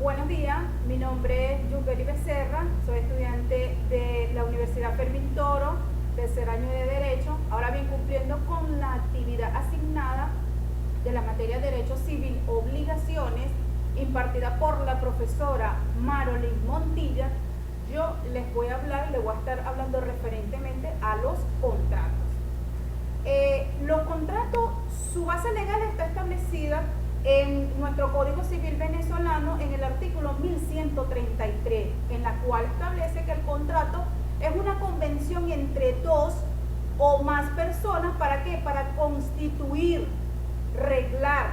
Buenos días, mi nombre es Yubeli Becerra, soy estudiante de la Universidad Fermín Toro, tercer año de Derecho, ahora bien cumpliendo con la actividad asignada de la materia de Derecho Civil Obligaciones, impartida por la profesora Marolyn Montilla. Yo les voy a hablar, les voy a estar hablando referentemente a los contratos. Los contratos, su base legal está establecida en nuestro Código Civil venezolano en el artículo 1133, en la cual establece que el contrato es una convención entre dos o más personas. ¿Para qué? Para constituir, reglar,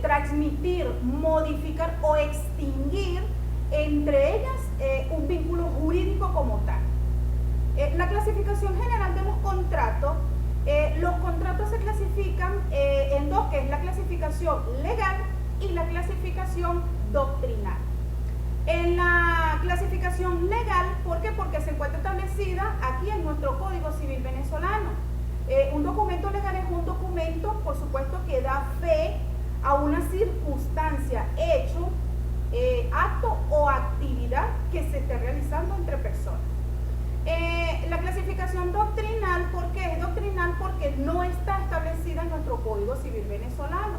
transmitir, modificar o extinguir entre ellas un vínculo jurídico como tal. La clasificación general de los contratos se clasifican en dos, que es la clasificación legal y la clasificación doctrinal. En la clasificación legal, ¿por qué? Porque se encuentra establecida aquí en nuestro Código Civil venezolano. Un documento legal es un documento, por supuesto, que da fe a una circunstancia, hecho, acto o actividad que se esté realizando entre personas. La clasificación doctrinal, ¿por qué es doctrinal? Porque no está establecida en nuestro Código Civil venezolano.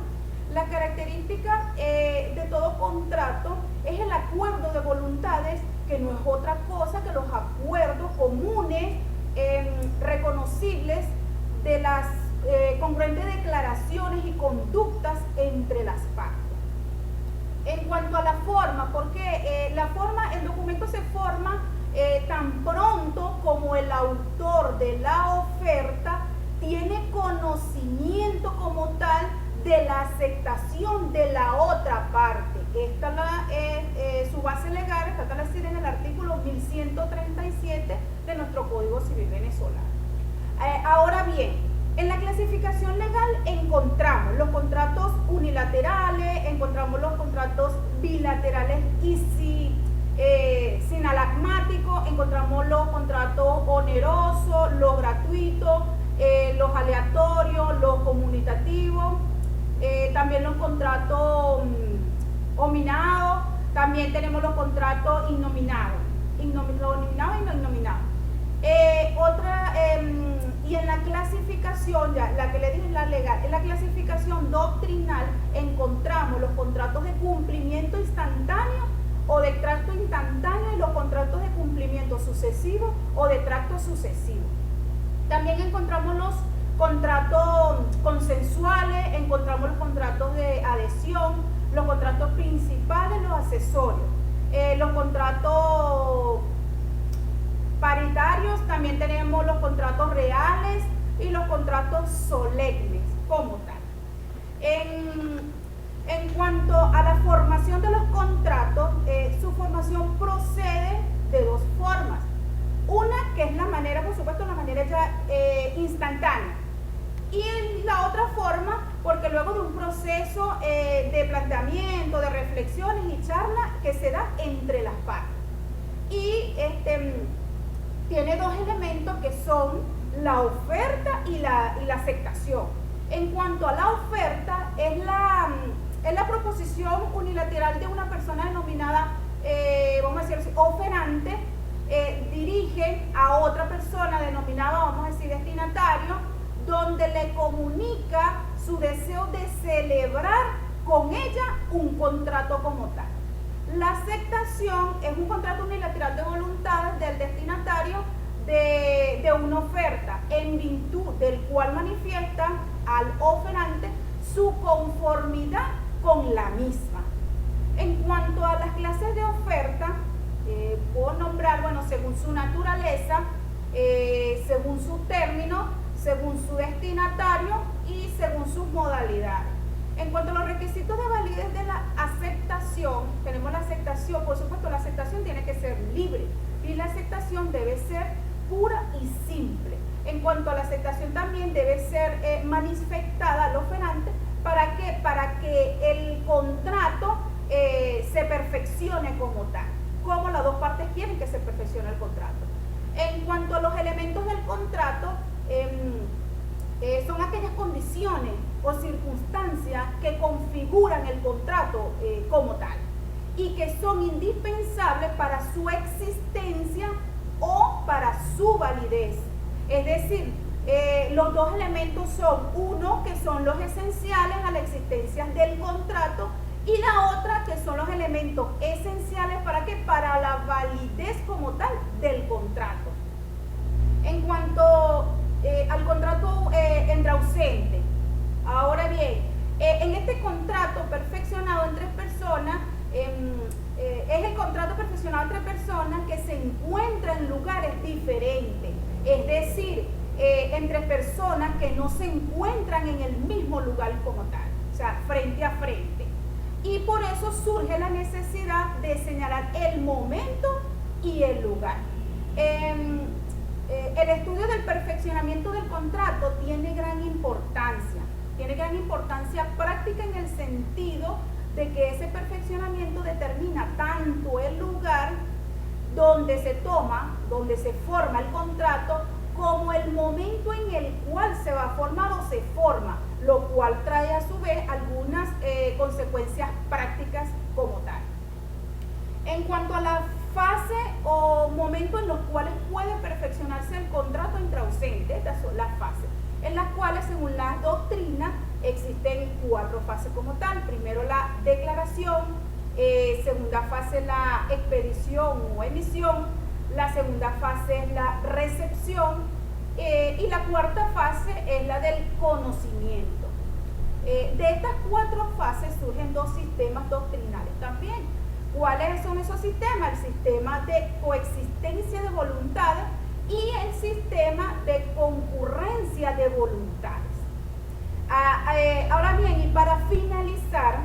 La característica de todo contrato es el acuerdo de voluntades, que no es otra cosa que los acuerdos comunes, reconocibles, de las congruentes declaraciones y conductas entre las partes. En cuanto a la forma, porque el documento se forma tan pronto como el autor de la oferta tiene conocimiento como tal de la aceptación de la otra parte. Su base legal está establecida en el artículo 1137 de nuestro Código Civil venezolano. Ahora bien, en la clasificación legal encontramos los contratos unilaterales, encontramos los contratos bilaterales y sinalagmáticos, encontramos los contratos onerosos, los gratuitos, los aleatorios, los comunitativos, también los contratos nominados, también tenemos los contratos innominados, nominados y no innominados. Y en la clasificación, ya la que le dije, la legal, en la clasificación doctrinal encontramos los contratos de cumplimiento instantáneo o de tracto instantáneo y los contratos de cumplimiento sucesivo o de tracto sucesivo. También encontramos los contratos consensuales, encontramos los contratos de adhesión, los contratos principales, los accesorios, los contratos paritarios, también tenemos los contratos reales y los contratos solemnes como tal. En cuanto a la formación de los contratos, su formación procede de dos formas. Una, que es la manera, por supuesto, la manera ya instantánea. Y la otra forma, porque luego de un proceso de planteamiento, de reflexiones y charlas que se da entre las partes. Y tiene dos elementos que son la oferta y la aceptación. En cuanto a la oferta, es la proposición unilateral de una persona denominada, vamos a decir así, oferante, dirige a otra persona denominada, vamos a decir, destinatario, donde le comunica su deseo de celebrar con ella un contrato como tal. La aceptación es un contrato unilateral de voluntades del destinatario de una oferta, en virtud del cual manifiesta al oferante su conformidad con la misma. En cuanto a las clases de oferta, puedo nombrar, bueno, según su naturaleza, según su término, según su destinatario y según sus modalidades. En cuanto a los requisitos de validez de la aceptación, tenemos la aceptación, por supuesto, la aceptación tiene que ser libre y la aceptación debe ser pura y simple. En cuanto a la aceptación, también debe ser manifestada al oferante. ¿Para qué? Para que el contrato se perfeccione como tal, como las dos partes quieren que se perfeccione el contrato. En cuanto a los elementos del contrato, son aquellas condiciones o circunstancias que configuran el contrato como tal. y que son indispensables para su existencia o para su validez. Es decir, los dos elementos son uno que son los esenciales a la existencia del contrato y la otra que son los elementos esenciales para qué, para la validez como tal del contrato. En cuanto al contrato ausente, ahora bien, en este contrato perfeccionado entre personas, es el contrato perfeccionado entre personas que se encuentran en lugares diferentes, es decir, entre personas que no se encuentran en el mismo lugar como tal, o sea, frente a frente. Y por eso surge la necesidad de señalar el momento y el lugar. El estudio del perfeccionamiento del contrato tiene gran importancia práctica en el sentido de que ese perfeccionamiento determina tanto el lugar donde se forma el contrato, como el momento en el cual se va a formar o se forma, lo cual trae a su vez algunas consecuencias prácticas como tal. En cuanto a la fase o momento en los cuales puede perfeccionarse el contrato intraausente, estas son las fases, en las cuales según la doctrina existen 4 fases como tal. Primero la declaración, segunda fase la expedición o emisión, la segunda fase es la recepción y la cuarta fase es la del conocimiento. De estas 4 fases surgen 2 sistemas doctrinales también. ¿Cuáles son esos sistemas? El sistema de coexistencia de voluntades y el sistema de concurrencia de voluntades. Ahora bien, y para finalizar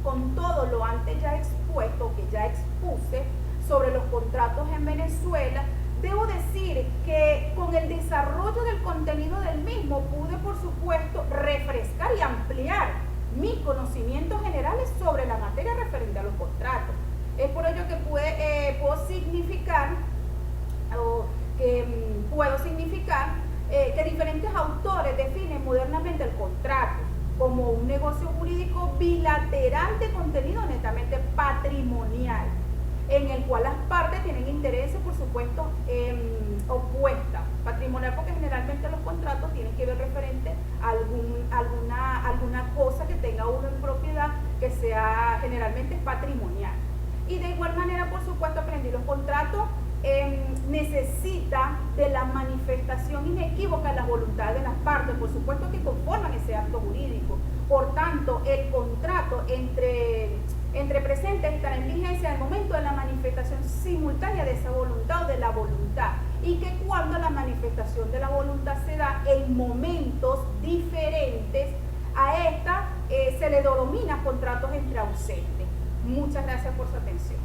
con todo lo antes ya expuesto, que ya expuse sobre los contratos en Venezuela, debo decir que con el desarrollo del contenido del mismo pude, por supuesto, refrescar y ampliar mis conocimientos generales sobre la materia referente a los contratos. Es por ello que puedo significar que diferentes autores definen modernamente el contrato como un negocio jurídico bilateral de contenido netamente patrimonial, en el cual las partes tienen intereses, por supuesto, opuestas. Patrimonial porque generalmente los contratos tienen que ver referente a alguna cosa que tenga uno en propiedad que sea generalmente patrimonial. Y de igual manera, por supuesto, aprendí los contratos necesita de la manifestación inequívoca de la voluntad de las partes, por supuesto, que conforman ese acto jurídico. Por tanto, el contrato entre presentes estará en vigencia en el momento de la manifestación simultánea de esa voluntad o de la voluntad, y que cuando la manifestación de la voluntad se da en momentos diferentes, a esta se le denomina contratos entre ausentes. Muchas gracias por su atención.